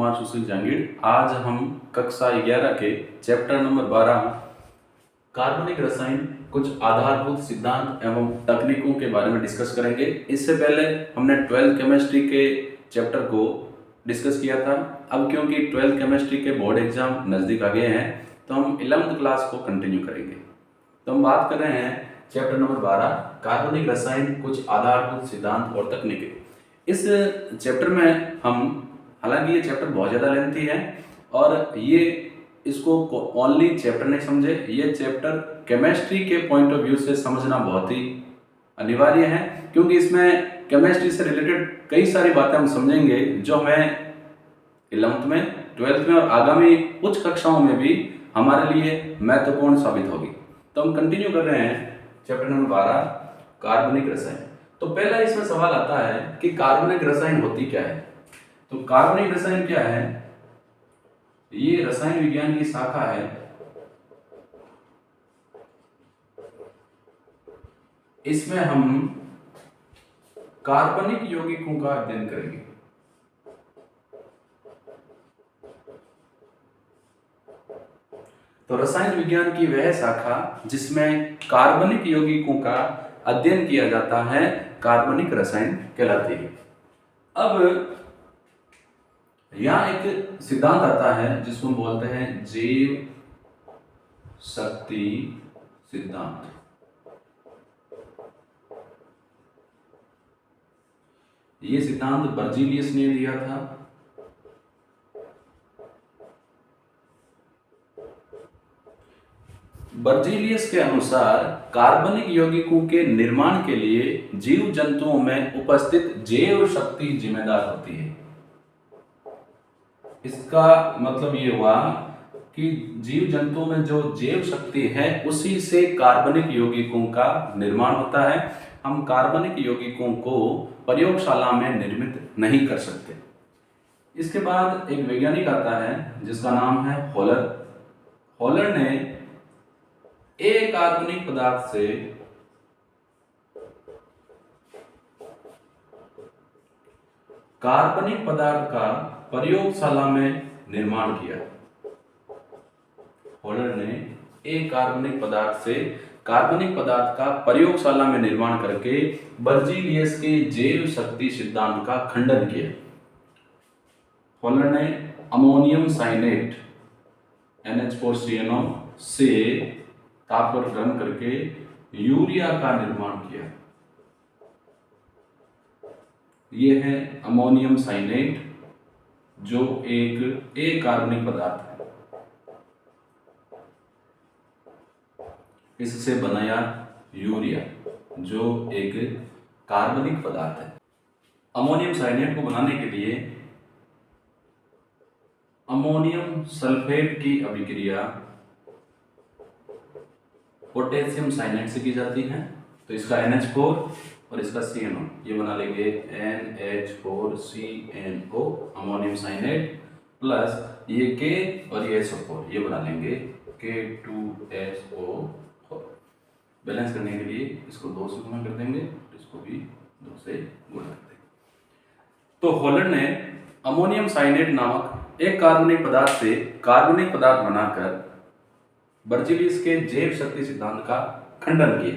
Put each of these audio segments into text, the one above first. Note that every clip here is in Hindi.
कुमार सुशील जहांगीर। आज हम कक्षा 11 के चैप्टर नंबर 12 कार्बनिक रसायन कुछ आधारभूत सिद्धांत एवं तकनीकों के बारे में डिस्कस करेंगे। इससे पहले हमने 12th केमिस्ट्री के चैप्टर को डिस्कस किया था। अब क्योंकि 12th केमिस्ट्री के बोर्ड एग्जाम नज़दीक आ गए हैं तो हम 11th क्लास को कंटिन्यू करेंगे। तो हम बात कर रहे हैं चैप्टर नंबर 12 कार्बनिक रसायन कुछ आधारभूत सिद्धांत और तकनीकें। इस चैप्टर में हम, हालांकि ये चैप्टर बहुत ज़्यादा लेंथी है और ये इसको ओनली चैप्टर नहीं समझे, ये चैप्टर केमिस्ट्री के पॉइंट ऑफ व्यू से समझना बहुत ही अनिवार्य है, क्योंकि इसमें केमिस्ट्री से रिलेटेड कई सारी बातें हम समझेंगे जो हमें 11th में, 12th में और आगामी उच्च कक्षाओं में भी हमारे लिए महत्वपूर्ण साबित होगी। तो हम कंटिन्यू कर रहे हैं चैप्टर नंबर 12 कार्बनिक रसायन। तो पहला इसमें सवाल आता है कि कार्बनिक रसायन होती क्या है। तो कार्बनिक रसायन क्या है? ये रसायन विज्ञान की शाखा है इसमें हम कार्बनिक यौगिकों का अध्ययन करेंगे। तो रसायन विज्ञान की वह शाखा जिसमें कार्बनिक यौगिकों का अध्ययन किया जाता है कार्बनिक रसायन कहलाती है। अब यहां एक सिद्धांत आता है जिसको हम बोलते हैं जैव शक्ति सिद्धांत। ये सिद्धांत बर्जीलियस ने दिया था। बर्जीलियस के अनुसार कार्बनिक यौगिकों के निर्माण के लिए जीव जंतुओं में उपस्थित जैव शक्ति जिम्मेदार होती है। इसका मतलब ये हुआ कि जीव जंतुओं में जो जैव शक्ति है उसी से कार्बनिक यौगिकों का निर्माण होता है। हम कार्बनिक यौगिकों को प्रयोगशाला में निर्मित नहीं कर सकते। इसके बाद एक वैज्ञानिक आता है जिसका नाम है हॉलर। हॉलर ने एक कार्बनिक पदार्थ से कार्बनिक पदार्थ का प्रयोगशाला में निर्माण किया। हॉलर ने एक कार्बनिक पदार्थ से कार्बनिक पदार्थ का प्रयोगशाला में निर्माण करके बर्जीलियस के जैव शक्ति सिद्धांत का खंडन किया। हॉलर ने अमोनियम साइनेट NH4CnO से ताप पर गर्म करके यूरिया का निर्माण किया। यह है अमोनियम साइनेट जो एक कार्बनिक पदार्थ है। इससे बनाया यूरिया जो एक कार्बनिक पदार्थ है। अमोनियम साइनेट को बनाने के लिए अमोनियम सल्फेट की अभिक्रिया पोटेशियम साइनाइड से की जाती है। तो इसका NH4 और इसका CnO, ये बना लेंगे NH4CnO अमोनियम साइनाइड, प्लस ये K और ये SO4, ये बना लेंगे K2SO4। बैलेंस करने के लिए इसको 2 से गुणा कर देंगे, इसको भी 2 से गुणा कर देंगे। तो हॉलर ने अमोनियम साइनाइड नामक एक कार्बनिक पदार्थ से कार्बनिक पदार्थ बनाकर बर्जीलियस के जैव शक्ति सिद्धांत का खंडन किया।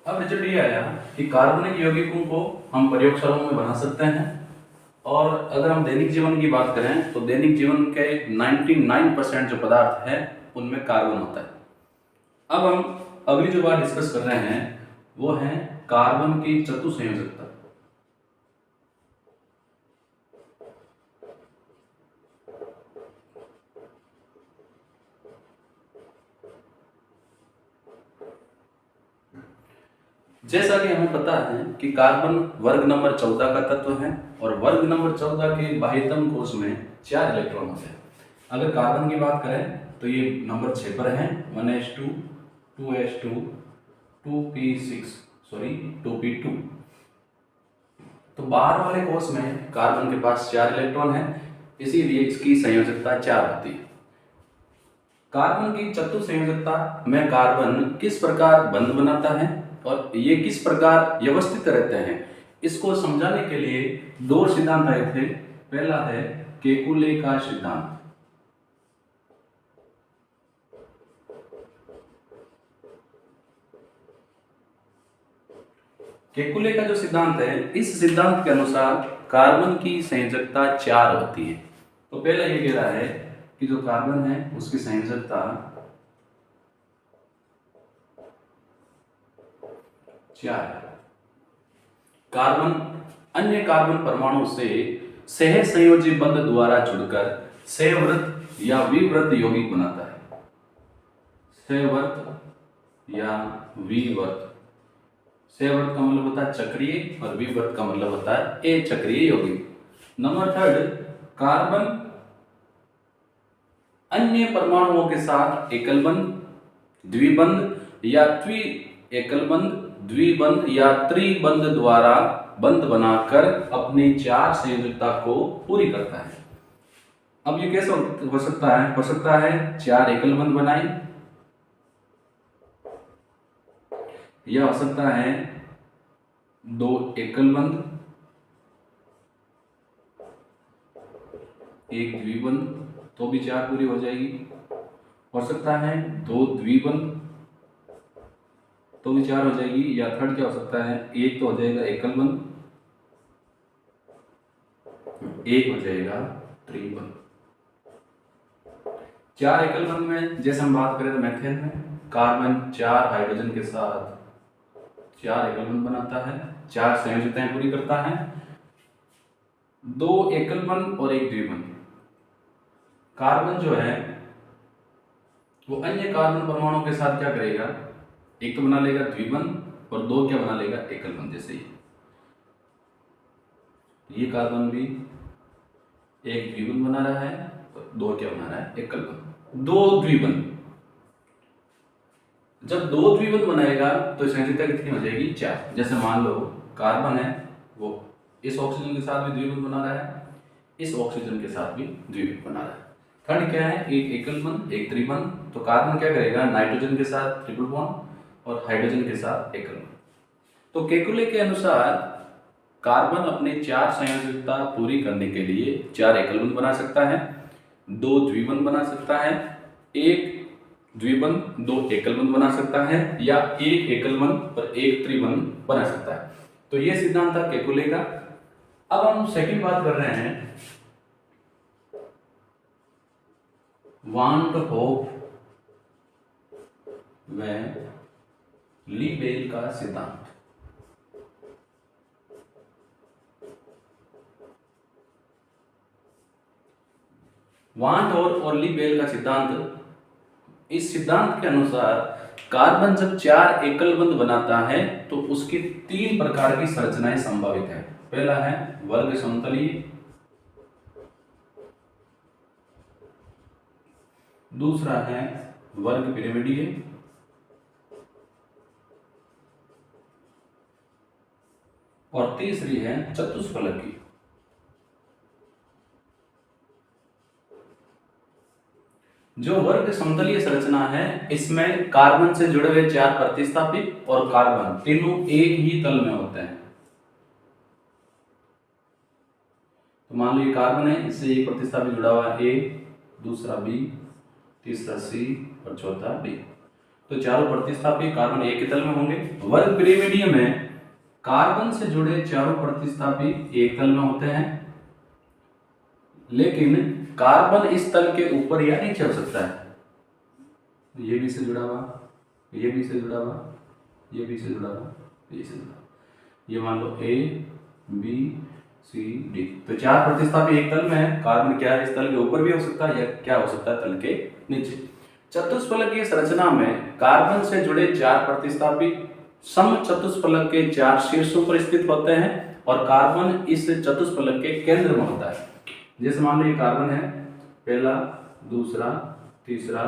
अब रिजल्ट ये आया कि कार्बनिक यौगिकों को हम प्रयोगशालाओं में बना सकते हैं, और अगर हम दैनिक जीवन की बात करें तो दैनिक जीवन के 99% जो पदार्थ है उनमें कार्बन होता है। अब हम अगली जो बात डिस्कस कर रहे हैं वो है कार्बन की चतुसंयोजकता। जैसा कि हमें पता है कि कार्बन वर्ग नंबर 14 का तत्व है और वर्ग नंबर 14 के बाह्यतम कोश में 4 इलेक्ट्रॉन होते हैं। अगर कार्बन की बात करें तो ये नंबर 6 पर है, 1s2 2s2 2p2। तो बाहर वाले कोश में कार्बन के पास 4 इलेक्ट्रॉन है, इसीलिए इसकी संयोजकता 4 होती है। कार्बन की चतुसंयोजकता में कार्बन किस प्रकार बंध बनाता है और ये किस प्रकार व्यवस्थित रहते हैं, इसको समझाने के लिए दो सिद्धांत आए थे। पहला है केकुले का सिद्धांत। केकुले का जो सिद्धांत है, इस सिद्धांत के अनुसार कार्बन की संयोजकता 4 होती है। तो पहला ये कह रहा है कि जो कार्बन है उसकी संयोजकता 4 है। कार्बन अन्य कार्बन परमाणु से सह संयोजी बंध द्वारा जुड़कर सहवर्त या विवर्त यौगिक बनाता है। सहवर्त या विवर्त। सहवर्त का मतलब होता है चक्रीय और विवर्त का मतलब होता है अचक्रीय यौगिक। नंबर 3, कार्बन अन्य परमाणुओं के साथ एकल बंध, द्विबंध या एकल बंध, द्विबंध या त्रिबंध द्वारा बंध बनाकर अपनी 4 संयोजकता को पूरी करता है। अब ये कैसे हो सकता है? हो सकता है 4 एकल बंध बनाए, या हो सकता है 2 एकल बंध, 1 द्विबंध, तो भी 4 पूरी हो जाएगी। हो सकता है 2 द्विबंध, तो भी 4 हो जाएगी। या थर्ड क्या हो सकता है, 1 तो हो जाएगा एकल बंध, 1 हो जाएगा त्रिबंध। 4 एकल बंध में जैसे हम बात करें तो मेथेन में कार्बन 4 हाइड्रोजन के साथ 4 एकल बंध बनाता है, 4 संयोजकताएं पूरी करता है। 2 एकल बंध और 1 द्विबंध। कार्बन जो है वो अन्य कार्बन परमाणु के साथ क्या करेगा, एक तो बना लेगा द्विबंध और 2 क्या बना लेगा, एकल बंध। जैसे ये कार्बन भी एक द्विबंध बना रहा है और 2 क्या बना रहा है, एकल बंध। 2 द्विबंध, जब 2 द्विबंध बनाएगा तो संयोजकता कितनी हो जाएगी, 4। जैसे मान लो कार्बन है वो इस ऑक्सीजन के साथ भी द्विबंध बना रहा है, इस ऑक्सीजन के साथ भी द्विबंध बना रहा है। थर्ड क्या है, एक एकल बंध, एक त्रिबंध। तो कार्बन क्या करेगा, नाइट्रोजन के साथ ट्रिपल बॉन्ड और हाइड्रोजन के साथ एकल बंध। तो केकुले के अनुसार कार्बन अपने 4 संयोजकता पूरी करने के लिए 4 एकल बंध बना सकता है, 2 द्विबंध बना सकता है, 1 द्विबंध, 2 एकल बंध बना सकता है, या 1 एकल बंध और 1 त्रिबंध बना सकता है। तो यह सिद्धांत था केकुले का। अब हम सेकंड बात कर रहे हैं वान ट होफ व लीबेल का सिद्धांत। वान और लीबेल का सिद्धांत, इस सिद्धांत के अनुसार कार्बन जब 4 एकल बंध बनाता है तो उसकी 3 प्रकार की संरचनाएं संभावित है। पहला है वर्ग समतलीय, दूसरा है वर्ग पिरामिडीय, और तीसरी है चतुष्फलकीय। जो वर्ग समतलीय संरचना है इसमें कार्बन से जुड़े हुए 4 प्रतिस्थापी और कार्बन तीनों एक ही तल में होते हैं। तो मान लो ये कार्बन है, इससे एक प्रतिस्थापी जुड़ा हुआ है ए, दूसरा बी, तीसरा सी और चौथा डी। तो चारों प्रतिस्थापी कार्बन एक ही तल में होंगे। वर्ग पिरामिडीय में कार्बन से जुड़े चारों प्रतिस्थापी एक तल में होते हैं, लेकिन कार्बन इस तल के ऊपर या नीचे हो सकता है। ये भी से जुड़ा हुआ, ये भी से जुड़ा हुआ, ये भी से जुड़ा हुआ, ये से जुड़ा हुआ। ये मान लो ए बी सी डी। तो 4 प्रतिस्थापी एक तल में है, कार्बन क्या है इस तल के ऊपर भी हो सकता है या क्या हो सकता है, तल के नीचे। चतुष्फलकीय संरचना में कार्बन से जुड़े 4 प्रतिस्थापी सम चतुष्फलक के 4 शीर्षों पर स्थित होते हैं और कार्बन इस चतुष्फलक के केंद्र में होता है। जैसे मान लो ये कार्बन है, पहला, दूसरा, तीसरा,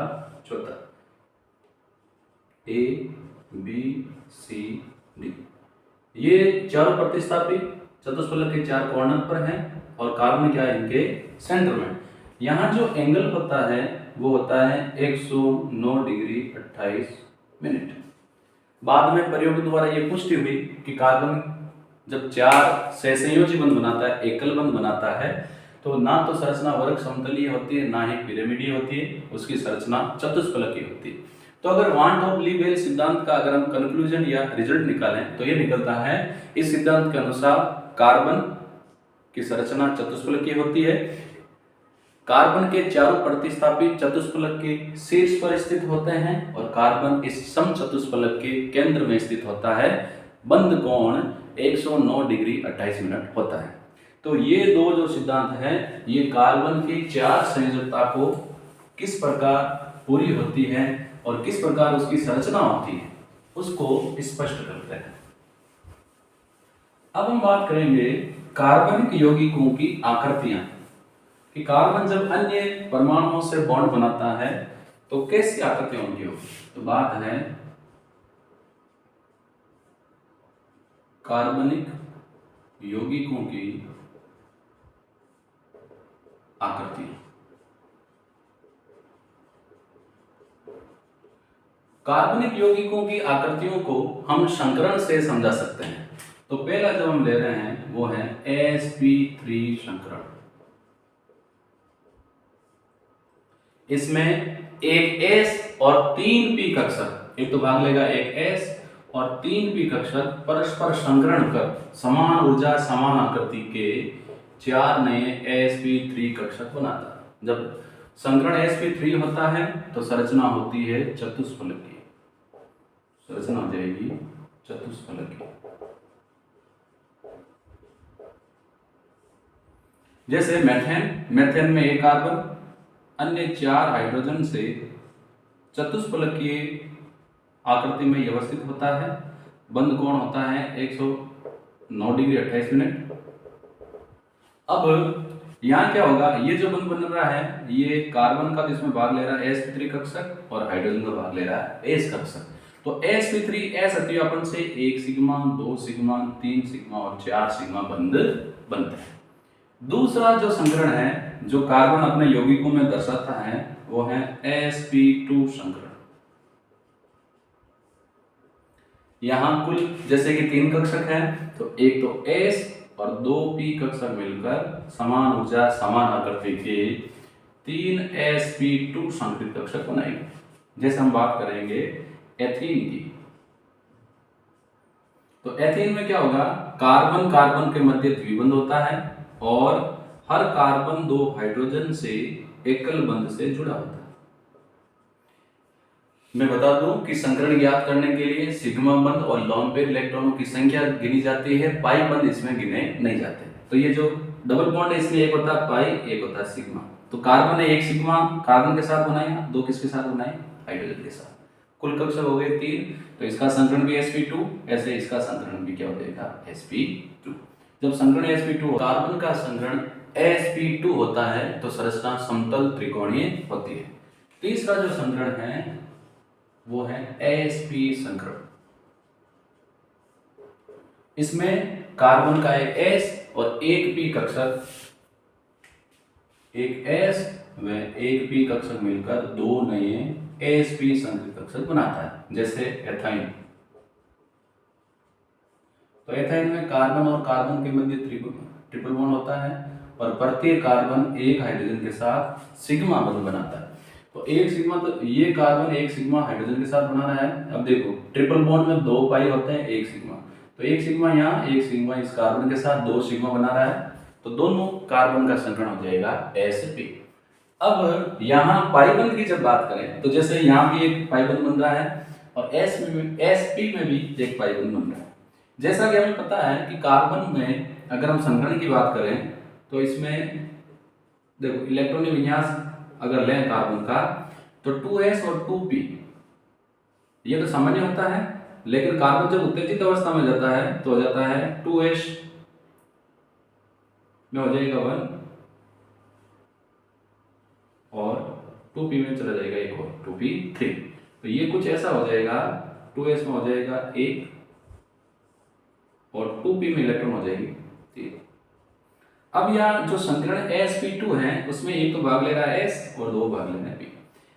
चौथा, ए बी सी डी। ये चारों प्रतिस्थापी चतुष्फलक के 4 कॉर्नर पर हैं और कार्बन क्या है इनके सेंटर में। यहाँ जो एंगल होता है वो होता है 109 डिग्री 28 मिनट। बाद में प्रयोग द्वारा ये पुष्टि हुई कि कार्बन जब 4 सहसंयोजी बंध बनाता है, एकल बंध बनाता है, तो ना तो संरचना वर्ग समतलीय होती है, ना ही पिरामिडीय होती है, उसकी संरचना चतुष्फलकीय होती है। तो अगर वान टॉप ली बेल सिद्धांत का अगर हम कंक्लूजन या रिजल्ट निकालें तो ये निकलता है, इस सिद्धांत के अनुसार कार्बन की संरचना चतुष्फलकीय होती है, कार्बन के चारों प्रतिस्थापी चतुष्फलक के शीर्ष पर स्थित होते हैं और कार्बन इस समचतुष्फलक के केंद्र में स्थित होता है। बंध कोण 109 डिग्री 28 मिनट होता है। तो ये दो जो सिद्धांत हैं, ये कार्बन की 4 संयोजकता को किस प्रकार पूरी होती है और किस प्रकार उसकी संरचना होती है उसको स्पष्ट करते हैं। अब हम बात करेंगे कार्बनिक यौगिकों की आकृतियां, कि कार्बन जब अन्य परमाणुओं से बॉन्ड बनाता है तो कैसी आकृतियां उनकी होगी। तो बात है कार्बनिक यौगिकों की आकृतियां। कार्बनिक यौगिकों की आकृतियों को हम संकरण से समझा सकते हैं। तो पहला जो हम ले रहे हैं वो है sp3 संकरण। इसमें एक S और 3 p कक्षक, एक तो भाग लेगा एक S और 3 p कक्षक परस्पर संकरण कर समान ऊर्जा समान आकृति के 4 नए sp3 कक्षक बनाता है। जब संकरण sp3 होता है तो संरचना होती है चतुष्फलकीय, संरचना हो जाएगी चतुष्फलकीय। जैसे मेथेन में एक कार्बन अन्य 4 हाइड्रोजन से चतुष्फलकीय आकृति में व्यवस्थित होता है। बंध कोण होता है 109 डिग्री 28 मिनट। अब यहाँ क्या होगा, ये जो बंध बन रहा है ये कार्बन का जिसमें भाग ले रहा है sp3 कक्षक और हाइड्रोजन का भाग ले रहा है s कक्षक। तो sp3 s अतिव्यापन से 1 सिग्मा 2 सिग्मा 3 सिग्मा और 4 सिग्मा बंध बनते हैं। दूसरा जो संकरण है जो कार्बन अपने यौगिकों में दर्शाता है वो है sp2 संकरण। यहां कुल जैसे कि 3 कक्षक हैं तो एक तो s और 2 p कक्षक मिलकर समान ऊर्जा समान आकृति के 3 sp2 संकरित कक्षक बनाएंगे। जैसे हम बात करेंगे एथीन की, तो एथीन में क्या होगा, कार्बन कार्बन के मध्य द्विबंध होता है और हर कार्बन 2 हाइड्रोजन से एकल बंध से जुड़ा होता है। मैं बता दूं कि संकरण ज्ञात करने के लिए सिग्मा बंध और लोन पेयर इलेक्ट्रॉनों की संख्या गिनी जाती है, पाई बंध इसमें गिने नहीं जाते। तो ये जो डबल बॉन्ड है इसमें एक होता है पाई, एक होता है सिग्मा। तो कार्बन ने एक सिग्मा कार्बन के साथ बनाया, 2 किसके साथ बनाए, हाइड्रोजन के साथ। कुल कक्षक हो गए 3, तो इसका संकरण भी sp2, ऐसे इसका संकरण भी क्या हो जाएगा sp2। जब संकरण sp2 कार्बन का संकरण sp2 होता है तो संरचना समतल त्रिकोणीय होती है। तीसरा जो संकरण है वो है sp संकरण। इसमें कार्बन का एक s और एक p कक्षक, एक s व एक p कक्षक मिलकर 2 नए sp संकरित कक्षक बनाता है। जैसे एथाइन, तो एथाइन में कार्बन और कार्बन के मध्य ट्रिपल बॉन्ड होता है और प्रत्येक कार्बन एक हाइड्रोजन के साथ सिग्मा बंध बनाता है। तो एक सिग्मा, तो ये कार्बन एक सिग्मा हाइड्रोजन के साथ बना रहा है। अब देखो ट्रिपल बॉन्ड में 2 पाई होते हैं, एक सिग्मा, तो एक सिग्मा यहाँ, एक सिग्मा इस कार्बन के साथ 2 सिग्मा बना रहा है, तो दोनों कार्बन का संकरण हो जाएगा sp। अब यहाँ पाई बंध की जब बात करें तो जैसे यहाँ भी एक पाई बंध बन रहा है और sp में भी एक पाई बंध बन रहा है। जैसा कि हमें पता है कि कार्बन में अगर हम संकरण की बात करें तो इसमें देखो इलेक्ट्रॉनिक विन्यास अगर लें कार्बन का तो 2s और 2p ये तो सामान्य होता है, लेकिन कार्बन जब उत्तेजित अवस्था में जाता है तो हो जाता है 2s में हो जाएगा 1 और 2p में चला जाएगा एक और 2p3। तो ये कुछ ऐसा हो जाएगा, 2s में हो जाएगा 1 और 2p में इलेक्ट्रॉन हो जाएगी 3। अब यहाँ जो संकरण sp2 है उसमें एक तो भाग ले रहा है s और 2 भाग ले रहा है p।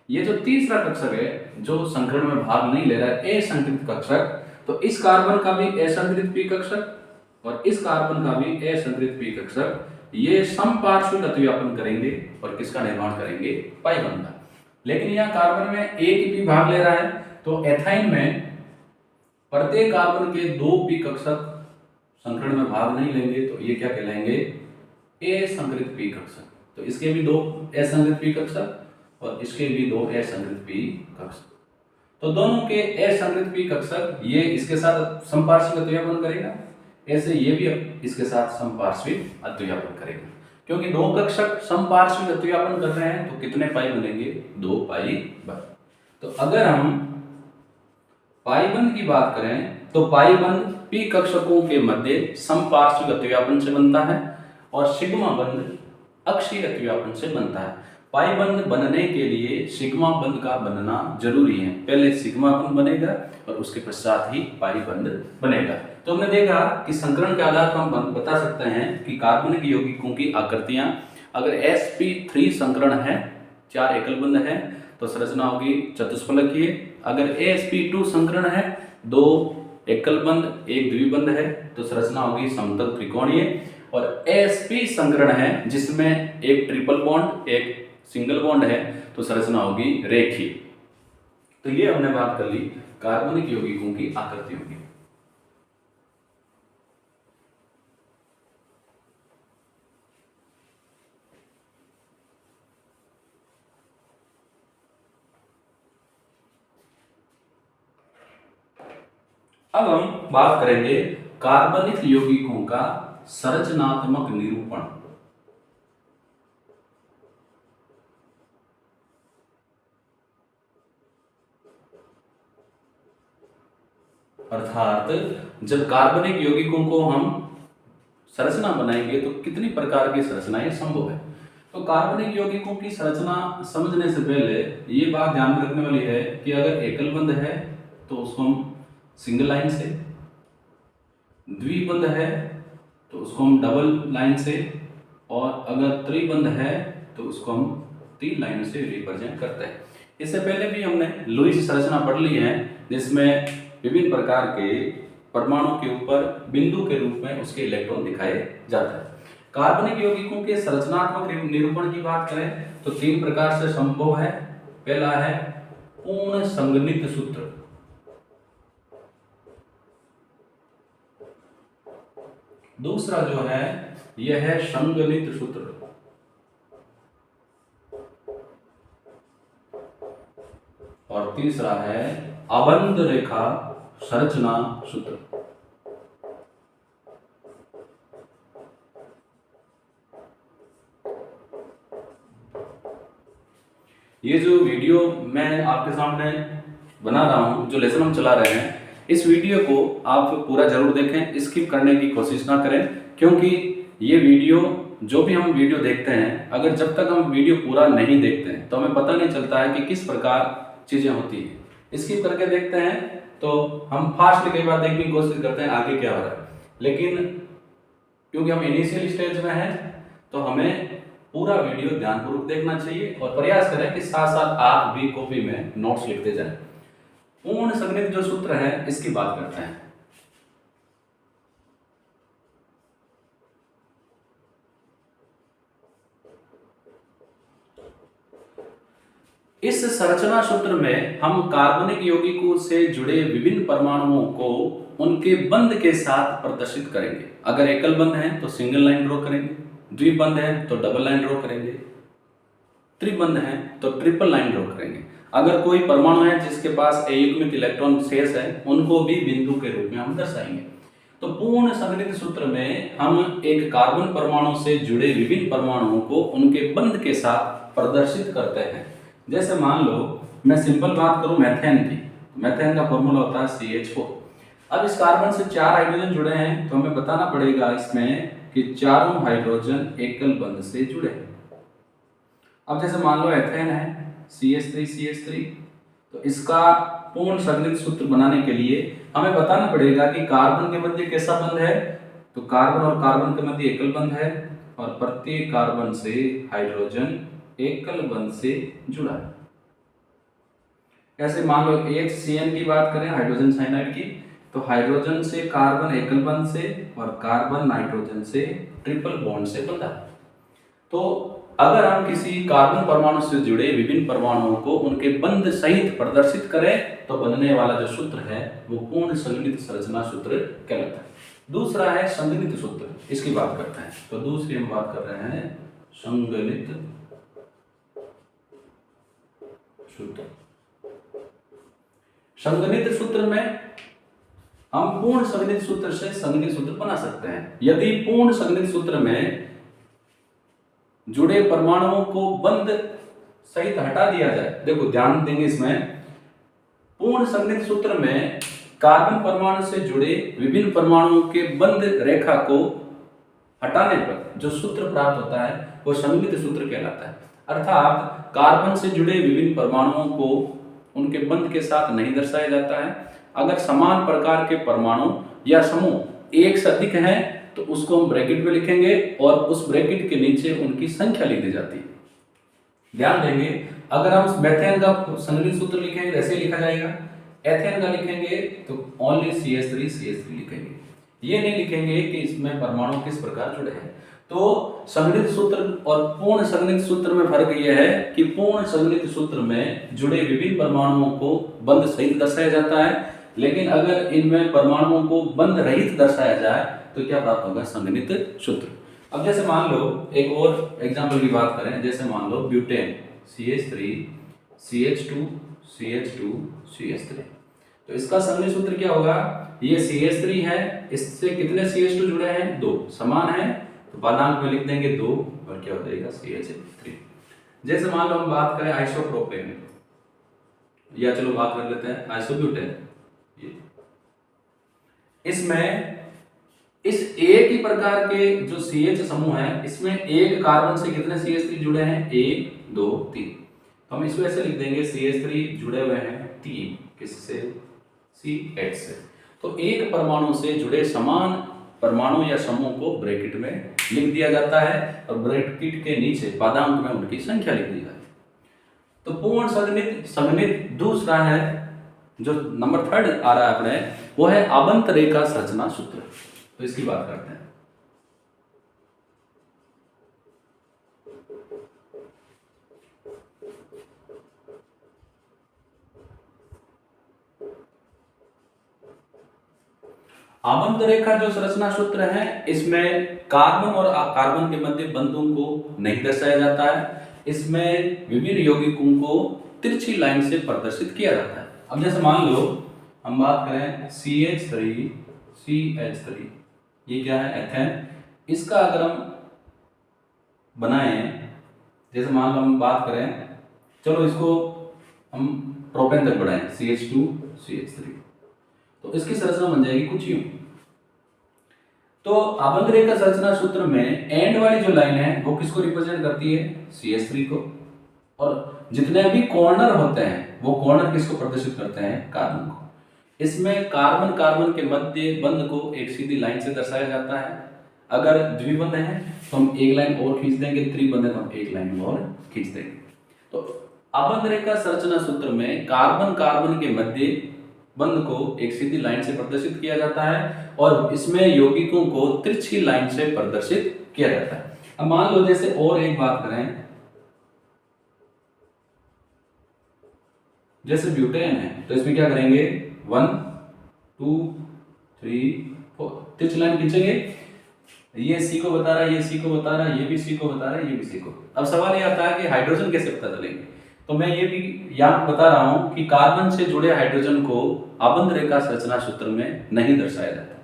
ये जो तीसरा कक्षक है जो संकरण में भाग नहीं ले रहा है असंकृत कक्षक, तो इस कार्बन का भी असंकृत p कक्षक और इस कार्बन का भी असंतृप्त पी कक्षक, ये समपार्श्विक अतिव्यापन करेंगे और किसका निर्माण करेंगे, पाई बंध का। लेकिन यहाँ कार्बन में एक भी भाग ले रहा है, तो एथाइन में प्रत्येक कार्बन के 2 पी कक्षक संकरण में भाग नहीं लेंगे, तो ये क्या कहलाएंगे, असंतृप्त पी कक्षक। तो इसके भी 2 असंतृप्त पी कक्षक और इसके भी 2 असंतृप्त पी कक्षक। तो दोनों के असंतृप्त पी कक्षक ये इसके साथ समपार्श्विक अतिव्यापन करेगा, ऐसे ये भी इसके साथ समपार्श्विक अतिव्यापन करेगा। क्योंकि 2 कक्षक समपार्श्विक अतिव्यापन कर रहे हैं तो कितने पाई बनेंगे, 2 पाई बंध। तो अगर हम पाई बंध की बात करें तो पाई बंध पी कक्षकों के मध्य समपार्श्विक अतिव्यापन से बनता है और सिग्मा बंध अक्षीय अतिव्यापन से बनता है। पाई बंध बनने के लिए सिग्मा बंध का बनना जरूरी है, पहले सिग्मा बंध बनेगा और उसके पश्चात ही पाई बंध बनेगा। तो हमने देखा कि संकरण के आधार पर हम बता सकते हैं कि कार्बनिक यौगिकों की आकृतियां, अगर sp3 संकरण है, 4 एकल बंध है तो संरचना होगी चतुष्फलकीय। अगर sp2 संकरण है, 2 एकल बंध 1 द्विबंध है तो संरचना होगी समतल त्रिकोणीय। और sp संकरण है जिसमें एक ट्रिपल बॉन्ड एक सिंगल बॉन्ड है तो संरचना होगी रेखीय। तो ये हमने बात कर ली कार्बनिक यौगिकों की आकृतियों की। अब हम बात करेंगे कार्बनिक यौगिकों का संरचनात्मक निरूपण। अर्थात जब कार्बनिक यौगिकों को हम संरचना बनाएंगे तो कितनी प्रकार की संरचनाएं संभव है। तो कार्बनिक यौगिकों की संरचना समझने से पहले ये बात ध्यान रखने वाली है कि अगर एकल बंध है तो उसको हम सिंगल लाइन से, द्विबंध है तो उसको हम डबल लाइन से, और अगर त्रिबंध है तो उसको हम 3 लाइन से रिप्रेजेंट करते हैं। इससे पहले भी हमने लुईस संरचना पढ़ ली है जिसमें विभिन्न प्रकार के परमाणु के ऊपर बिंदु के रूप में उसके इलेक्ट्रॉन दिखाए जाते हैं। कार्बनिक यौगिकों के संरचनात्मक निरूपण की बात करें तो 3 प्रकार से संभव है। पहला है पूर्ण संगनित सूत्र, दूसरा जो है यह है संगनित सूत्र, और तीसरा है अबंध रेखा संरचना सूत्र। ये जो वीडियो मैं आपके सामने बना रहा हूं, जो लेसन हम चला रहे हैं, इस वीडियो को आप पूरा जरूर देखें, स्किप करने की कोशिश ना करें। क्योंकि ये वीडियो जो भी हम वीडियो देखते हैं, अगर जब तक हम वीडियो पूरा नहीं देखते हैं तो हमें पता नहीं चलता है कि किस प्रकार चीज़ें होती हैं। स्किप करके देखते हैं तो हम फास्ट कई बार देखने की कोशिश करते हैं आगे क्या हो रहा है, लेकिन क्योंकि हम इनिशियल स्टेज में हैं तो हमें पूरा वीडियो ध्यानपूर्वक देखना चाहिए और प्रयास करें कि साथ साथ आप भी कॉपी में नोट्स लिखते जाएं। पूर्ण संगनित जो सूत्र है इसकी बात करते हैं। इस संरचना सूत्र में हम कार्बनिक यौगिकों से जुड़े विभिन्न परमाणुओं को उनके बंध के साथ प्रदर्शित करेंगे। अगर एकल बंध है तो सिंगल लाइन ड्रॉ करेंगे, द्विबंध है तो डबल लाइन ड्रॉ करेंगे, त्रिबंध है तो ट्रिपल लाइन ड्रॉ करेंगे। अगर कोई परमाणु है जिसके पास अयुग्मित इलेक्ट्रॉन शेष है उनको भी बिंदु के रूप में हम दर्शाएंगे। तो पूर्ण संगनित सूत्र में हम एक कार्बन परमाणु से जुड़े विभिन्न परमाणुओं को उनके बंध के साथ प्रदर्शित करते हैं। जैसे मान लो मैं सिंपल बात करूं मेथेन की, मेथेन का फॉर्मूला होता है CH4। अब इस कार्बन से 4 हाइड्रोजन जुड़े हैं तो हमें बताना पड़ेगा इसमें कि चारों हाइड्रोजन एकल बंध से जुड़े हैं। अब जैसे मान लो एथेन है CH3 तो इसका पूर्ण संगनित सूत्र बनाने के लिए हमें बताना पड़ेगा कि कार्बन के मध्य कैसा बंध है। तो कार्बन और कार्बन के मध्य एकल बंध है और प्रत्येक कार्बन से हाइड्रोजन एकल बंध से जुड़ा है। ऐसे मान लो HCN की बात करें, हाइड्रोजन साइनाइड की, तो हाइड्रोजन से कार्बन एकल बंध से और कार्बन नाइट्रोजन से ट्रिपल बॉन्ड से बंधा है। तो अगर हम किसी कार्बन परमाणु से जुड़े विभिन्न परमाणुओं को उनके बंध सहित प्रदर्शित करें तो बनने वाला जो सूत्र है वो पूर्ण संगठित संरचना सूत्र कहलाता है। दूसरा है संगठित सूत्र, इसकी बात करते हैं। तो दूसरी हम बात कर रहे हैं संगठित सूत्र। संगठित सूत्र में हम पूर्ण संगठित सूत्र से संगठित सूत्र बना सकते हैं। यदि पूर्ण संगठित सूत्र में जुड़े परमाणुओं को बंध सहित हटा दिया जाए, देखो ध्यान देंगे इसमें, पूर्ण संगठित सूत्र में कार्बन परमाणु से जुड़े विभिन्न परमाणुओं के बंध रेखा को हटाने पर जो सूत्र प्राप्त होता है वो संगठित सूत्र कहलाता है। अर्थात कार्बन से जुड़े विभिन्न परमाणुओं को उनके बंध के साथ नहीं दर्शाया जाता है। अगर समान प्रकार के परमाणु या समूह एक से अधिक हैं तो उसको हम ब्रैकेट में लिखेंगे और उस ब्रैकेट के नीचे उनकी संख्या लिख दी जाती है। ध्यान देंगे, अगर हम मेथेन का संगठित सूत्र लिखेंगे तो ऐसे लिखा जाएगा, एथेन का लिखेंगे तो ओनली CH3 लिखेंगे। ये नहीं लिखेंगे कि इसमें परमाणु किस प्रकार जुड़े हैं। तो संगठित सूत्र और पूर्ण संगठित सूत्र में फर्क यह है कि पूर्ण संगठित सूत्र में जुड़े विभिन्न परमाणुओं को बंध सहित दर्शाया जाता है, लेकिन अगर इनमें परमाणुओं को बंध रहित दर्शाया जाए तो क्या प्राप्त होगा? संगठित सूत्र। अब जैसे मान लो एक और एग्जांपल की बात करें, जैसे मान लो butane CH3 CH2 CH2 CH3, तो इसका संगठित सूत्र क्या होगा? ये CH3 है, इससे कितने CH2 जुड़े हैं? 2 समान है, तो पादांक में लिख देंगे 2 और क्या हो जाएगा? CH3। जैसे मान लो हम बात करें आइसोप्रोपेन, या चलो बात कर लेते हैं आइसोब्यूटेन। इसमें इस एक ही प्रकार के जो CH समूह है, इसमें एक कार्बन से कितने CH3 जुड़े हैं? 1 2 3। तो हम इसको ऐसे लिख देंगे CH3 जुड़े हुए हैं 3 किससे? CH से। तो एक परमाणु से जुड़े समान परमाणु या समूह को ब्रैकेट में लिख दिया जाता है और ब्रैकेट के नीचे पादांक में उनकी संख्या लिख दी जाती है। तो पूर्ण संगठित दूसरा है जो नंबर 3 आ रहा है अपने, वो है आबंत रेखा संरचना सूत्र। तो इसकी बात करते हैं। आबंत रेखा जो संरचना सूत्र है, इसमें कार्बन और कार्बन के मध्य बंधों को नहीं दर्शाया जाता है। इसमें विभिन्न यौगिकों को तिरछी लाइन से प्रदर्शित किया जाता है। अब जैसे मान लो हम बात करें CH3 CH3, ये क्या है? एथेन। इसका अगर हम बनाएं, जैसे मान लो हम बात करें, चलो इसको हम प्रोपेन तक बढ़ाएं CH2 CH3, तो इसकी संरचना बन जाएगी कुछ यूं। तो आबंत रेखा संरचना सूत्र में एंड वाली जो लाइन है वो किसको रिप्रेजेंट करती है? CH3 को। और जितने भी कॉर्नर होते हैं वो कॉर्नर किसको प्रदर्शित करते हैं? कार्बन को। इसमें कार्बन कार्बन के मध्य बंध को एक सीधी लाइन से दर्शाया जाता है। अगर द्विबंध है तो हम एक लाइन और खींच देंगे, त्रिबंध है तो हम एक लाइन और खींच देंगे। तो आबंत रेखा संरचना सूत्र में कार्बन कार्बन के मध्य बंध को एक सीधी लाइन से प्रदर्शित किया जाता है और इसमें यौगिकों को तिरछी लाइन से प्रदर्शित किया जाता है। अब मान लो जैसे और एक बात करें, जैसे ब्यूटेन है तो इसमें क्या करेंगे? 1 2 3 4 तिरछी लाइन खींचेंगे। ये C को बता रहा है, ये C को बता रहा है, ये भी C को बता रहा है, ये भी C को। अब सवाल ये आता है कि हाइड्रोजन कैसे पता चलेंगे? तो मैं ये भी यहाँ बता रहा हूँ कि कार्बन से जुड़े हाइड्रोजन को आबंत रेखा संरचना सूत्र में नहीं दर्शाया जाता।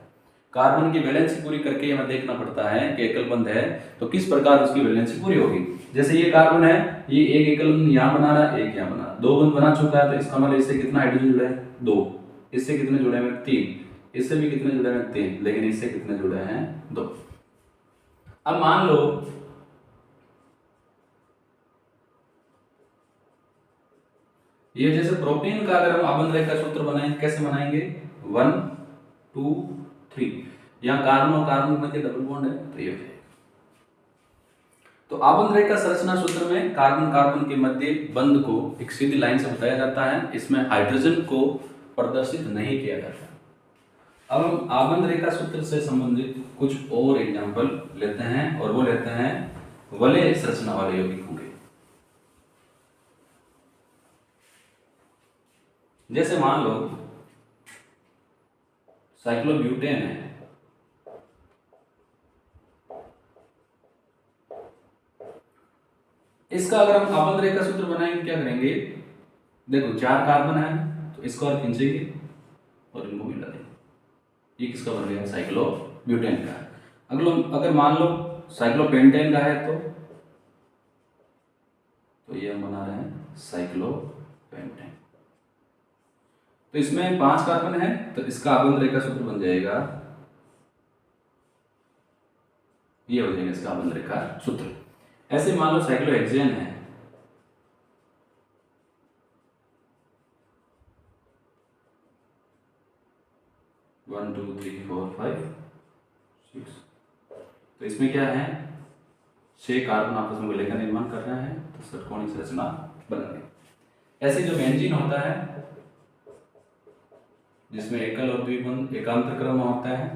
कार्बन की वैलेंसी पूरी करके हमें देखना पड़ता है कि एकल बंध है तो किस प्रकार उसकी वैलेंसी पूरी होगी। जैसे ये कार्बन है, ये एक एकल बंध यहाँ बना रहा है, एक यहाँ बना रहा है, 2 बंध बना चुका है, तो इसका मतलब इससे कितना हाइड्रोजन जुड़े हैं? 2। इससे कितने जुड़े हैं? 3। इससे भी कितने जुड़े हैं? 3। लेकिन इससे कितने जुड़े हैं? 2। अब मान लो ये जैसे प्रोपेन का अगर हम आबंत रेखा सूत्र बनाएंगे, कैसे बनाएंगे? 1 2 3, यहाँ कार्बन और कार्बन के मध्य डबल बॉन्ड है तो ये हो जाएगा। तो आबंत रेखा संरचना सूत्र में कार्बन कार्बन के मध्य बंध को एक सीधी लाइन से बताया जाता है। इसमें हाइड्रोजन को प्रदर्शित नहीं किया जाता। अब हम आबंध रेखा सूत्र से संबंधित कुछ और एग्जाम्पल लेते हैं और वो लेते हैं वलय संरचना वाले यौगिक होंगे। जैसे मान लो साइक्लोब्यूटेन है, इसका अगर हम आबंध रेखा सूत्र बनाएंगे क्या करेंगे, देखो 4 कार्बन है तो इसको और खींचेंगे और इनको मिला देंगे, ये किसका बन गया, साइक्लोब्यूटेन का। अगर मान लो साइक्लोपेंटेन का है तो ये हम बना रहे हैं साइक्लोपेंटेन। तो इसमें 5 कार्बन है तो इसका आबंध रेखा सूत्र बन जाएगा, ये हो जाएगा इसका आबंध रेखा सूत्र। ऐसे मान लो साइक्लोहेक्सेन है, one two three four five six, तो इसमें क्या है 6 कार्बन आपस में वलय का निर्माण कर रहे हैं तो षटकोणीय संरचना बन गई। ऐसे जो बेंजीन होता है जिसमें एकल और द्विबंध एकांतर क्रम होता है,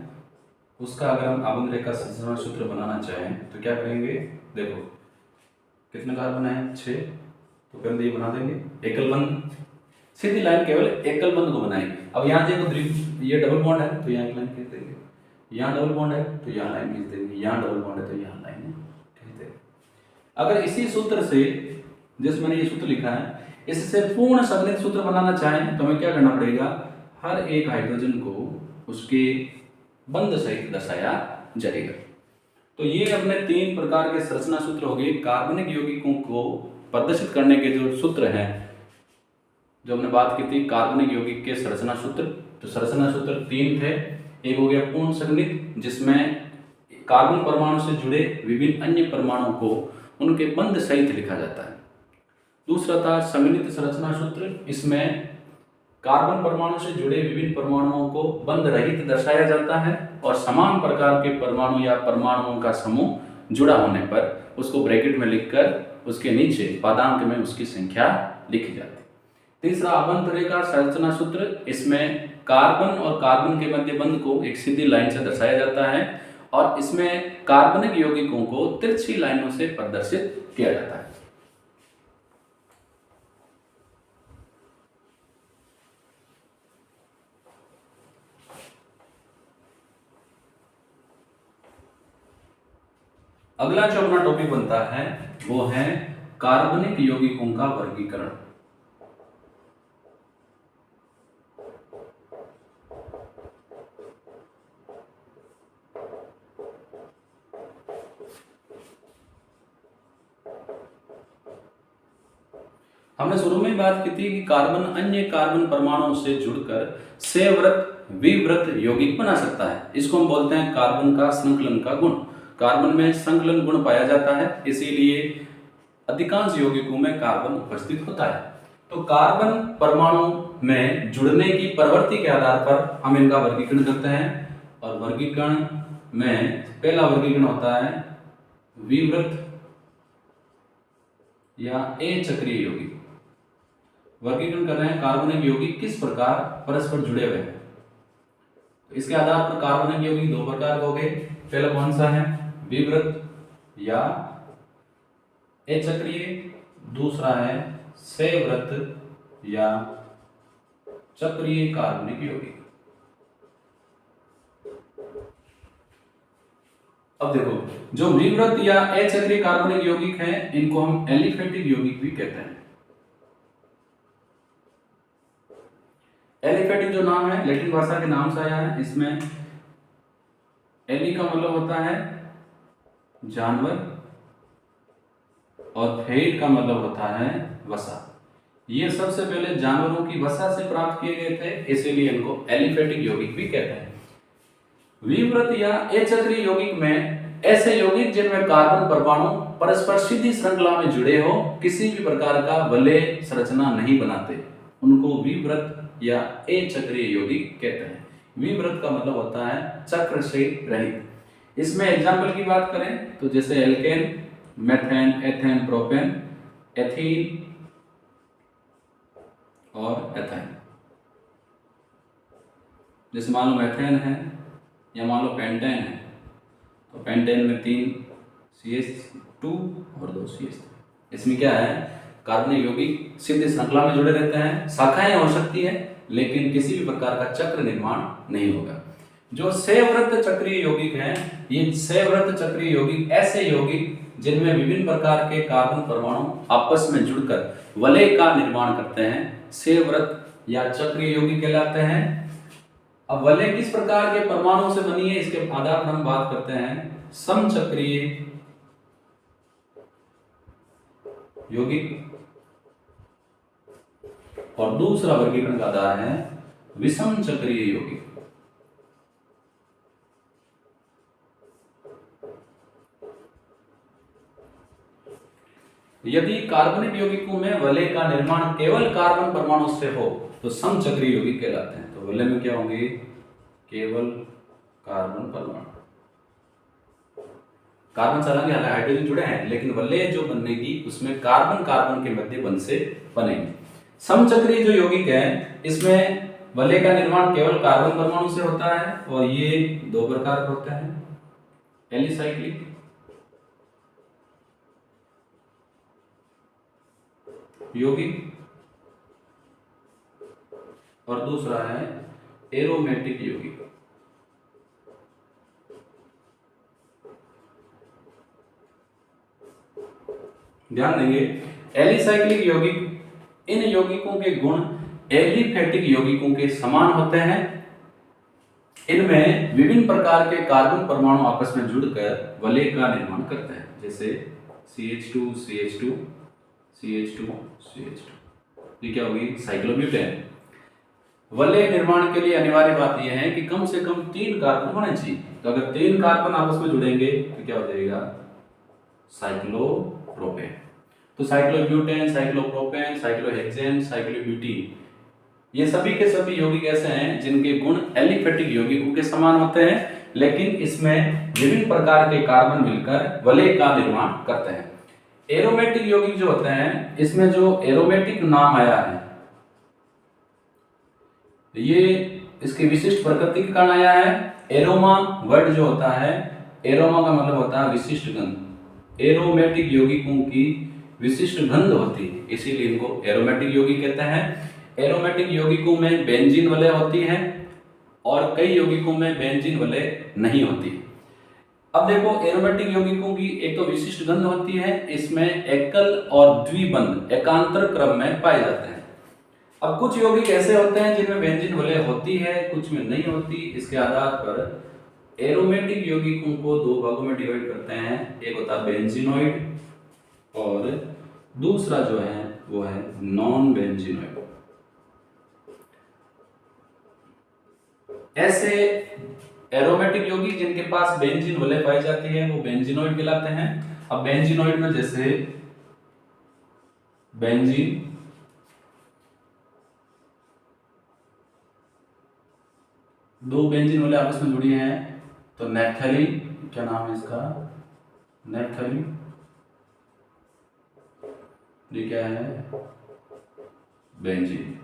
उसका अगर हम आबंध रेखा संरचना सूत्र बनाना चाहें तो क्या करेंगे, देखो कितने कार्बन है 6, तो पहले ये बना देंगे एकल बंध, सीधी लाइन केवल एकल बंध को बनाएंगे। अब यहाँ देखो ये डबल बॉन्ड है तो यहाँ एक लाइन खींच देंगे, यहाँ डबल बॉन्ड है तो यहाँ लाइन खींच देंगे, यहाँ डबल बॉन्ड है तो यहाँ लाइन खींच देंगे। अगर इसी सूत्र से, जिस मैंने ये सूत्र लिखा है, इससे पूर्ण संगणित सूत्र बनाना चाहें तो हमें क्या करना पड़ेगा, हर एक हाइड्रोजन को उसके बंध सहित दर्शाया जाएगा। तो ये अपने 3 प्रकार के संरचना सूत्र हो गए। कार्बनिक यौगिकों को प्रदर्शित करने के जो सूत्र हैं, जो हमने बात की थी कार्बनिक यौगिक के संरचना सूत्र, तो संरचना सूत्र 3 थे। एक हो गया पूर्ण संगणित जिसमें कार्बन परमाणु से जुड़े विभिन्न अन्य परमाणुओं को उनके बंध सहित लिखा जाता है। दूसरा था संगणित संरचना सूत्र, इसमें कार्बन परमाणु से जुड़े विभिन्न परमाणुओं को बंध रहित दर्शाया जाता है और समान प्रकार के परमाणु या परमाणुओं का समूह जुड़ा होने पर उसको ब्रैकेट में लिखकर उसके नीचे पादांक में उसकी संख्या लिखी जाती है। तीसरा आबंध रेखा संरचना सूत्र, इसमें कार्बन और कार्बन के मध्य बंध को एक सीधी लाइन से दर्शाया जाता है और इसमें कार्बनिक यौगिकों को तिरछी लाइनों से प्रदर्शित किया जाता है। अगला जो अपना टॉपिक बनता है वो है कार्बनिक यौगिकों का वर्गीकरण। हमने शुरू में बात की थी कि कार्बन अन्य कार्बन परमाणुओं से जुड़कर सेवृत विवृत यौगिक बना सकता है। इसको हम बोलते हैं कार्बन का संकलन का गुण। कार्बन में संकलन गुण पाया जाता है, इसीलिए अधिकांश यौगिकों में कार्बन उपस्थित होता है। तो कार्बन परमाणु में जुड़ने की प्रवृत्ति के आधार पर हम इनका वर्गीकरण करते हैं और वर्गीकरण में पहला वर्गीकरण होता है विवृत या अचक्रीय यौगिक। वर्गीकरण कर रहे हैं कार्बनिक यौगिक किस प्रकार परस्पर जुड़े हुए हैं। तो इसके आधार पर कार्बनिक यौगिक 2 प्रकार के हो गए। पहला कौन सा है, विवृत या अचक्रीय, दूसरा है सेवृत या चक्रीय कार्बनिक यौगिक। अब देखो जो विवृत या अचक्रीय कार्बनिक यौगिक हैं इनको हम एलिफेटिक यौगिक भी कहते हैं। एलिफेटिक जो नाम है लैटिन भाषा के नाम से आया है। इसमें एली का मतलब होता है जानवर और फेट का मतलब होता है वसा। ये सबसे पहले जानवरों की वसा से प्राप्त किए गए थे, इसीलिए इनको एलिफेटिक यौगिक भी कहते हैं। विवृत या अचक्रीय यौगिक में ऐसे यौगिक जिनमें कार्बन परमाणु परस्पर सीधी श्रृंखला में जुड़े हो, किसी भी प्रकार का वलय संरचना नहीं बनाते, उनको विवृत या अचक्रीय यौगिक कहते हैं। विवृत का मतलब होता है चक्र से रहित। इसमें एग्जाम्पल की बात करें तो जैसे alkane, methane, ethane, propane, ethene और एथाइन। जैसे मान लो मेथेन है या मान लो पेंटेन है, तो पेंटेन में 3 CH2 और 2 CH3। इसमें क्या है, कार्बनिक यौगिक सीधे श्रृंखला में जुड़े रहते हैं, शाखाएं हो सकती है लेकिन किसी भी प्रकार का चक्र निर्माण नहीं होगा। जो संवृत चक्रीय यौगिक हैं, ये संवृत चक्रीय यौगिक ऐसे यौगिक जिनमें विभिन्न प्रकार के कार्बन परमाणु आपस में जुड़कर वलय का निर्माण करते हैं, संवृत या चक्रीय यौगिक कहलाते हैं। अब वलय किस प्रकार के परमाणु से बनी है, इसके आधार पर हम बात करते हैं समचक्रीय यौगिक, और दूसरा वर्गीकरण का आधार है विषम चक्रीय यौगिक। यदि कार्बनिक यौगिकों में वलय का निर्माण केवल कार्बन परमाणु से हो तो समचक्रीय यौगिक कहलाते हैं। तो वलय में क्या होंगे, केवल कार्बन परमाणु, कार्बन से हालांकि हाइड्रोजन जुड़े हैं लेकिन वलय जो बनेगी उसमें कार्बन कार्बन के मध्य बंध से बनेगी। समचक्रीय जो यौगिक है इसमें वलय का निर्माण केवल कार्बन परमाणु से होता है और ये 2 प्रकार के होते हैं, एलिसाइक्लिक यौगिक और दूसरा है एरोमेटिक यौगिक। ध्यान देंगे, एलिसाइक्लिक यौगिक, इन यौगिकों के गुण एलिफेटिक यौगिकों के समान होते हैं। इनमें विभिन्न प्रकार के कार्बन परमाणु आपस में जुड़कर वलय का निर्माण करते हैं, जैसे CH2 CH2 CH2 CH2। ये क्या होगी, साइक्लोब्यूटेन। वलय निर्माण के लिए अनिवार्य बात यह है कि कम से कम 3 कार्बन होने चाहिए। तो अगर 3 कार्बन आपस में जुड़ेंगे तो क्या हो जाएगा, साइक्लोप्रोपेन। तो साइक्लोब्यूटेन, साइक्लोप्रोपेन, साइक्लोहेक्सेन, साइक्लोब्यूटीन, ये सभी के सभी यौगिक ऐसे हैं जिनके गुण एलिफेटिक यौगिकों के समान होते हैं, लेकिन इसमें विभिन्न प्रकार के कार्बन मिलकर वलय का निर्माण करते हैं। एरोमेटिक यौगिक जो होते हैं, इसमें जो एरोमेटिक नाम आया है ये इसकी विशिष्ट प्रकृति के कारण आया है। एरोमा वर्ड जो होता है, एरोमा का मतलब होता है विशिष्ट गंध। एरोमेटिक यौगिकों की विशिष्ट गंध होती है, इसीलिए इनको एरोमेटिक यौगिक कहते हैं। एरोमेटिक यौगिकों में बेंजीन वलय होती है और कई यौगिकों में बेंजीन वलय नहीं होती। अब देखो, एरोमेटिक यौगिकों की एक तो विशिष्ट गंध होती है, इसमें एकल और द्विबंध एकांतर क्रम में पाए जाते हैं। अब कुछ यौगिक ऐसे होते हैं जिनमें बेंजीन वलय होती है, कुछ में नहीं होती। इसके आधार पर एरोमेटिक यौगिकों को 2 भागों में डिवाइड करते हैं, एक होता है बेंजीनोइड और दूसरा जो है वो है नॉन बेंजीनोइड। ऐसे एरोमेटिक यौगिक जिनके पास बेंजीन वलय पाई जाती है वो बेंजीनोइड कहलाते हैं। अब बेंजीनोइड में जैसे बेंजीन, दो बेंजीन वलय आपस में जुड़ी हैं तो नैप्थलीन, क्या नाम है इसका, नैप्थलीन। ये क्या है, बेंजीन।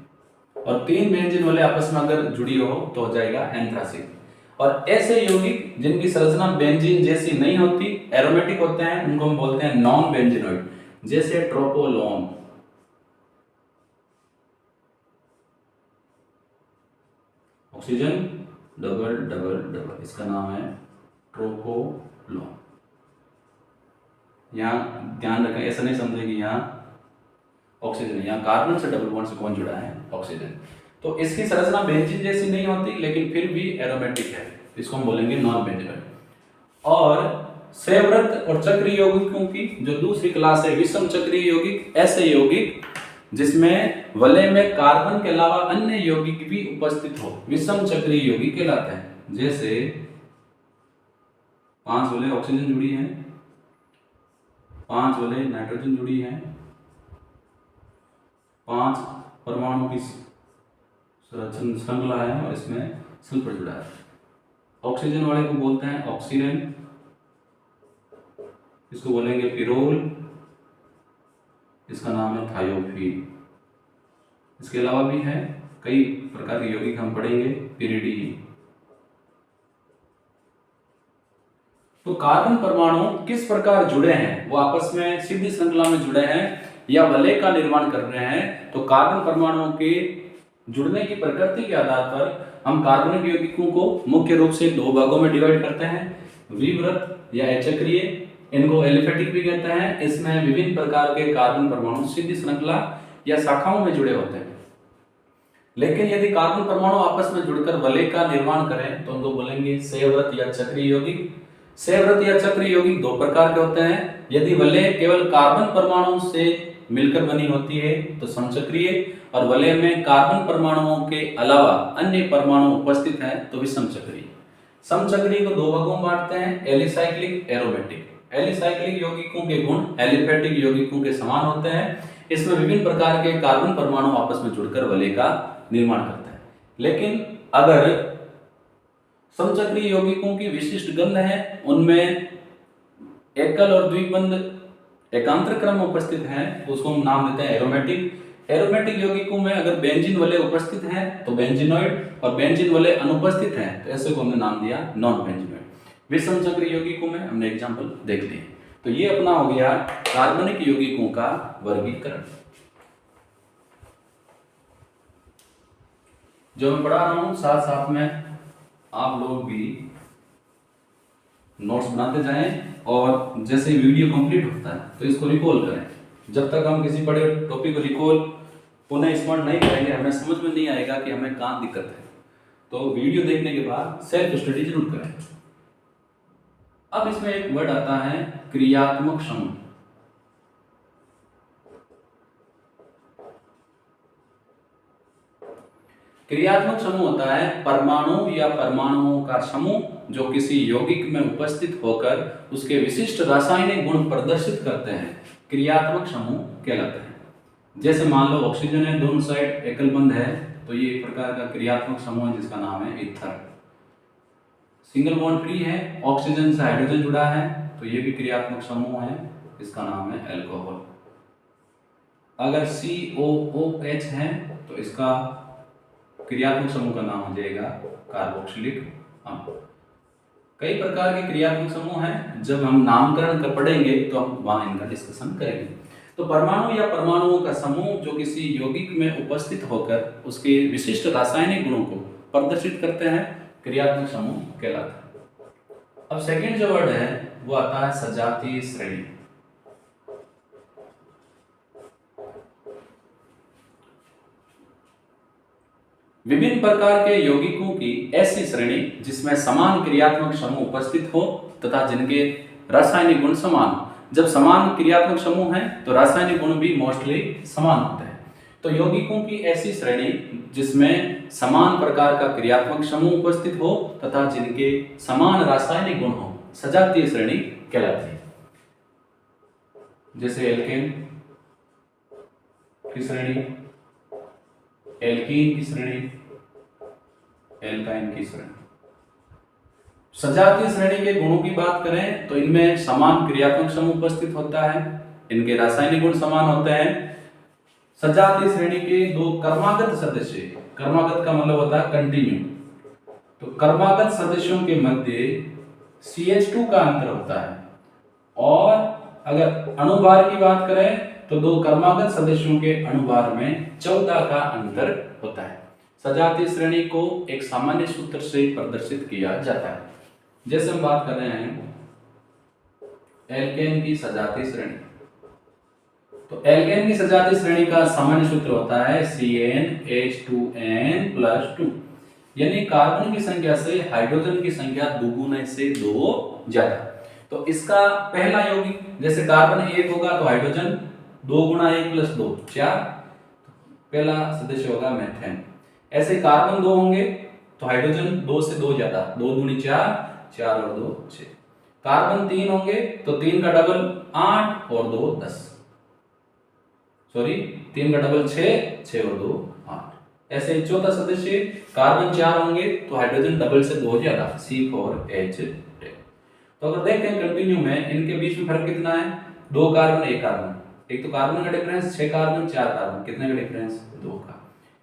और 3 बेंजीन वलय आपस में अगर जुड़ी हो तो हो जाएगा एंथ्रासीन। और ऐसे यौगिक जिनकी संरचना बेंजीन जैसी नहीं होती, एरोमेटिक होते हैं, उनको हम बोलते हैं नॉन बेंजीनोइड, जैसे ट्रोपोलोन। ऑक्सीजन डबल डबल डबल, इसका नाम है ट्रोपोलोन। यहाँ ध्यान रखें, ऐसा नहीं समझे कि यहाँ ऑक्सीजन है, यहाँ कार्बन से डबल बॉन्ड से कौन जुड़ा है, ऑक्सीजन। तो इसकी संरचना बेंजीन जैसी नहीं होती लेकिन फिर भी एरोमेटिक है, इसको हम बोलेंगे नॉन बेंजीनोइड। और संवृत और चक्रीय यौगिकों की जो दूसरी क्लास है विषम चक्रीय यौगिक, ऐसे यौगिक जिसमें वलय में कार्बन के अलावा अन्य यौगिक भी उपस्थित हो, विषम चक्रीय यौगिक कहलाते हैं। जैसे 5 वलय ऑक्सीजन जुड़ी है, 5 वलय नाइट्रोजन जुड़ी है, 5 परमाणु की श्रृंखला है और इसमें सल्फर जुड़ा है। ऑक्सीजन वाले को बोलते हैं ऑक्सीजन, इसको बोलेंगे पिरोल, इसका नाम है थायोफीन। इसके अलावा भी है कई प्रकार के यौगिक हम पढ़ेंगे। पिरिडी। तो कार्बन परमाणु किस प्रकार जुड़े हैं, वो आपस में सीधी श्रृंखला में जुड़े हैं या वलय का निर्माण कर रहे हैं। तो कार्बन परमाणुओं के जुड़ने की प्रकृति के आधार पर हम कार्बनिक यौगिकों को मुख्य रूप से दो भागों में डिवाइड करते हैं, विवृत या अचक्रीय, इनको एलिफेटिक भी कहते हैं। इसमें विभिन्न प्रकार के कार्बन परमाणु सीधी श्रृंखला या शाखाओं में जुड़े होते हैं। लेकिन यदि कार्बन परमाणु आपस में जुड़कर वलय का निर्माण करें तो उनको बोलेंगे संवृत या चक्रीय यौगिक। संवृत या चक्रीय यौगिक दो प्रकार के होते हैं। यदि वलय केवल कार्बन परमाणु से मिलकर बनी होती है तो समचक्रीय, और वलय में कार्बन परमाणुओं के अलावा अन्य परमाणु उपस्थित हैं तो विषम चक्रीय। समचक्रीय को दो भागों में बांटते हैं, एलिसाइक्लिक, एरोमेटिक। एलिसाइक्लिक यौगिकों के गुण एलिफेटिक यौगिकों के समान होते हैं। इसमें विभिन्न प्रकार के कार्बन परमाणु आपस में जुड़कर वलय का निर्माण करते हैं। लेकिन अगर समचक्रीय यौगिकों की विशिष्ट गंध है, उनमें एकल और द्विबंध एकांतर क्रम में उपस्थित हैं, उसको हम नाम देते हैं एरोमेटिक। एरोमेटिक यौगिकों में अगर बेंजीन वलय उपस्थित है तो बेंजीनॉइड, और बेंजीन वलय अनुपस्थित है तो ऐसे को हमने नाम दिया नॉन बेंजीनॉइड। विषम चक्रीय यौगिकों में हमने एग्जांपल देख लिए। तो ये अपना हो गया कार्बनिक यौगिकों का वर्गीकरण। जो मैं पढ़ा रहा हूं साथ साथ में आप लोग भी नोट्स बनाते जाएं, और जैसे वीडियो कंप्लीट होता है तो इसको रिकॉल करें। जब तक हम किसी पढ़े टॉपिक को रिकॉल पुनः स्मरण नहीं करेंगे, हमें समझ में नहीं आएगा कि हमें कहाँ दिक्कत है। तो वीडियो देखने के बाद सेल्फ स्टडी जरूर करें। अब इसमें एक वर्ड आता है क्रियात्मक समूह। क्रियात्मक समूह होता है परमाणु या परमाणुओं का समूह जो किसी यौगिक में उपस्थित होकर उसके विशिष्ट रासायनिक गुण प्रदर्शित करते हैं, क्रियात्मक समूह कहलाते हैं। जैसे मान लो ऑक्सीजन है, दोनों साइड एकल बंध है, तो ये एक प्रकार का क्रियात्मक समूह है जिसका नाम है ईथर। सिंगल बॉन्ड फ्री है, ऑक्सीजन से हाइड्रोजन जुड़ा है, तो ये भी क्रियात्मक समूह है, इसका नाम है अल्कोहल। अगर COOH है तो इसका क्रियात्मक समूह का नाम हो जाएगा कार्बोक्सिलिक अम्ल। कई प्रकार के क्रियात्मक समूह हैं, जब हम नामकरण कर पढ़ेंगे तो हम वहां इनका डिस्कशन करेंगे। तो परमाणु या परमाणुओं का समूह जो किसी यौगिक में उपस्थित होकर उसके विशिष्ट रासायनिक गुणों को प्रदर्शित करते हैं, क्रियात्मक समूह कहलाते हैं। अब सेकंड जो वर्ड है वो आता है सजातीय श्रेणी। विभिन्न प्रकार के यौगिकों की ऐसी श्रेणी जिसमें समान क्रियात्मक समूह उपस्थित हो तथा जिनके रासायनिक गुण समान हो। जब समान क्रियात्मक समूह है तो रासायनिक गुण भी मोस्टली समान होते हैं। तो यौगिकों की ऐसी श्रेणी जिसमें समान प्रकार का क्रियात्मक समूह उपस्थित हो तथा जिनके समान रासायनिक गुण हो, सजातीय श्रेणी कहलाती है। जैसे एल्केन की श्रेणी, एल्कीन की श्रेणी, एल्काइन की श्रेणी। सजातीय श्रेणी के गुणों की बात करें तो इनमें समान क्रियात्मक समूह उपस्थित होता है, इनके रासायनिक गुण समान होते हैं। सजातीय श्रेणी के दो कर्मागत सदस्य, कर्मागत का मतलब होता है कंटिन्यू, तो कर्मागत सदस्यों के मध्य CH2 का अंतर होता है। और अगर अणुभार की बात करें तो दो कर्मागत सदस्यों के अणुभार में 14 का अंतर होता है। सजातीय श्रेणी को एक सामान्य सूत्र से प्रदर्शित किया जाता है। जैसे हम बात कर रहे हैं एल्केन की सजातीय श्रेणी, तो एल्केन की सजातीय श्रेणी का सामान्य सूत्र होता है CnH2n+2, यानी कार्बन की संख्या से हाइड्रोजन की संख्या दुगुने से 2 ज्यादा। तो इसका पहला यौगिक, जैसे कार्बन 1 होगा तो हाइड्रोजन 2 × 1 + 2 4, पहला सदस्य होगा मीथेन। ऐसे कार्बन 2 होंगे तो हाइड्रोजन 2 से 2 ज्यादा, 2 दूनी 4, 4 और 2 6। कार्बन 3 होंगे तो 3 का डबल 8 और 2 10, सॉरी 3 का डबल 6, 6 और 2 8। ऐसे चौथा सदस्य कार्बन 4 होंगे तो हाइड्रोजन डबल से 2 ज्यादा, C4H10। तो अगर देखें कंटिन्यू में इनके बीच में फर्क कितना है, 2 कार्बन 1 कार्बन। एक तो कार्बन का डिफरेंस 6 कार्बन 4 कार्बन, कितने का डिफरेंस 2 का।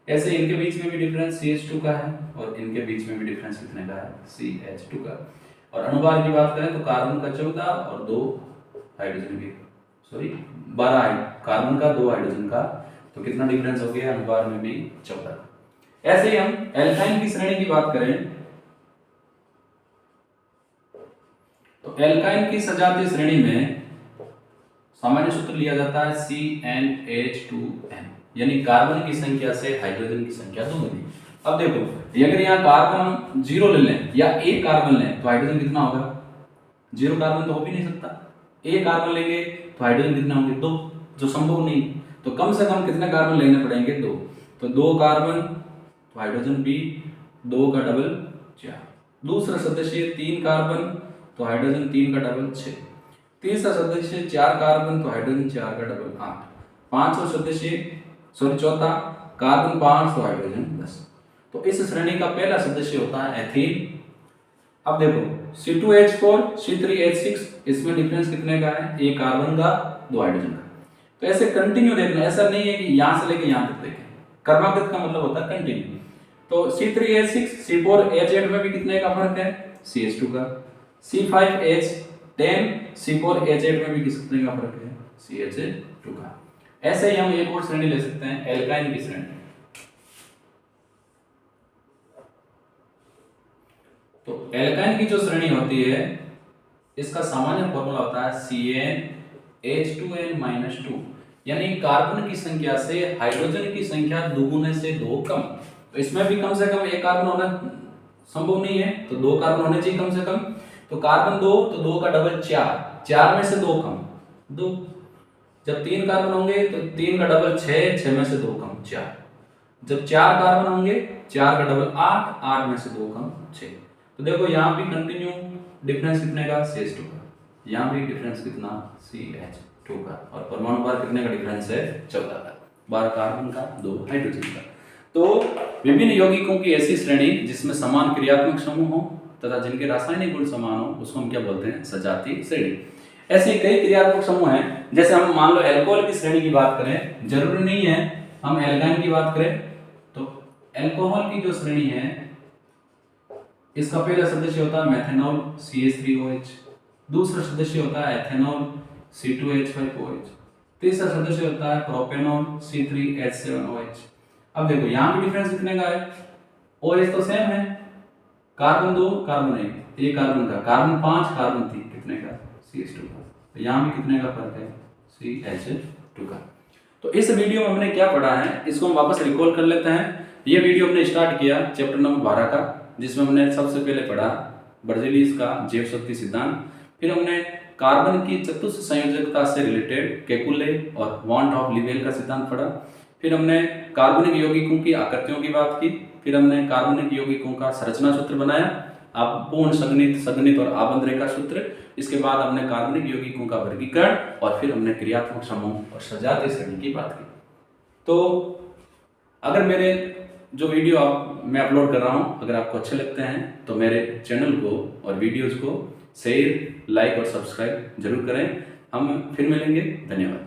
ऐसे इनके बीच में भी डिफरेंस CH2 का है और इनके बीच में भी डिफरेंस कितने का है, CH2 का। और अनुभार की बात करें तो कार्बन का 14 और 2 हाइड्रोजन के, सॉरी 12 कार्बन का 2 हाइड्रोजन का, तो कितना डिफरेंस हो गया, अनुभार में भी 14। ऐसे ही हम एल्काइन की श्रेणी की बात करें तो एल्काइन की सजातीय श्रेणी में सामान्य सूत्र लिया जाता है CnH2n, यानी कार्बन की संख्या से हाइड्रोजन की संख्या दोगुनी। अब देखो अगर यहाँ कार्बन 0 ले लें या एक कार्बन लें तो हाइड्रोजन कितना होगा, 0 कार्बन तो हो भी नहीं सकता। एक कार्बन लेंगे तो हाइड्रोजन कितना होंगे, 2, जो संभव नहीं। तो कम से कम कितने कार्बन लेने पड़ेंगे, 2। तो 2 कार्बन तो हाइड्रोजन भी 2 का डबल 4। दूसरा सदस्य 3 कार्बन तो हाइड्रोजन 3 का डबल 6। तीसरा सदस्य 4 कार्बन तो हाइड्रोजन 4 का डबल 8। पांचवा सदस्य चौथा कार्बन 5 तो हाइड्रोजन 10। तो इस श्रेणी का पहला सदस्य होता है एथीन। अब देखो C2H4 C3H6, इसमें डिफरेंस कितने का है, 1 कार्बन का 2 हाइड्रोजन का। तो ऐसे कंटिन्यू देखना, ऐसा नहीं है कि यहां से लेके यहां तक देखें, क्रमागत का मतलब होता है कंटिन्यू। तो C3H6 C4H8 में भी कितने का फर्क है, CH2 का। C5H10 C4H8 में भी कितने का फर्क है, CH2 का। ऐसे ही हम एक और श्रेणी ले सकते हैं, एल्काइन की श्रेणी। तो एल्काइन की जो श्रेणी होती है इसका सामान्य फॉर्मूला होता है CnH2n-2, यानी कार्बन की संख्या से हाइड्रोजन की संख्या दुगुने से 2 कम। तो इसमें भी कम से कम एक कार्बन होना संभव नहीं है, तो 2 कार्बन होने चाहिए कम से कम। तो कार्बन 2 तो 2 का डबल 4, 4 में से 2 कम 2। जब 3 कार्बन होंगे तो 3 का डबल 6, 6 में से 2 कम 4। जब 4 कार्बन होंगे 4 का डबल 8, 8 में से 2 कम 6। तो देखो यहाँ भी कंटिन्यू डिफरेंस कितने का, CH2 का। यहाँ भी डिफरेंस कितना, CH2 का। और परमाणु भार कितने का डिफरेंस है, 14 का, 12 कार्बन का 2 हाइड्रोजन का। तो विभिन्न यौगिकों की ऐसी श्रेणी जिसमें समान क्रियात्मक समूह हो तथा जिनके रासायनिक गुण समान हो उसको हम क्या बोलते हैं, सजातीय श्रेणी। ऐसे कई क्रियात्मक समूह हैं, जैसे हम मान लो एल्कोहल की श्रेणी की बात करें, जरूरी नहीं है हम एल्काइन की बात करें। तो एल्कोहल की जो श्रेणी है इसका पहला सदस्य होता है मेथनॉल CH3OH, दूसरा सदस्य होता है एथेनॉल C2H5OH, तीसरा सदस्य होता है प्रोपेनॉल C3H7OH। अब देखो यहाँ भी डिफरेंस कितने का है, OH तो सेम है, कार्बन 2 कार्बन 1, एक कार्बन का, कार्बन 5 कार्बन 3, कितने का, CH2 का। तो यहाँ भी कितने का फर्क है, CH2 का। तो इस वीडियो में हमने क्या पढ़ा है इसको हम वापस रिकॉल कर लेते हैं। ये वीडियो हमने स्टार्ट किया चैप्टर नंबर 12 का, जिसमें हमने सबसे पहले पढ़ा बर्ज़ेलिस का जैव शक्ति सिद्धांत। फिर हमने कार्बन की चतुष्ट संयोजकता से रिलेटेड केकुले और वॉन ऑफ लीवेल का सिद्धांत पढ़ा। फिर हमने कार्बनिक यौगिकों की आकृतियों की बात की। फिर हमने कार्बनिक यौगिकों का संरचना सूत्र बनाया, आप पूर्ण संघनित, सघनित और आबंध रेखा सूत्र। इसके बाद हमने कार्बनिक यौगिकों का वर्गीकरण और फिर हमने क्रियात्मक समूह और सजातीय श्रेणी की बात की। तो अगर मेरे जो वीडियो मैं अपलोड कर रहा हूँ अगर आपको अच्छे लगते हैं तो मेरे चैनल को और वीडियोज़ को शेयर, लाइक और सब्सक्राइब जरूर करें। हम फिर मिलेंगे, धन्यवाद।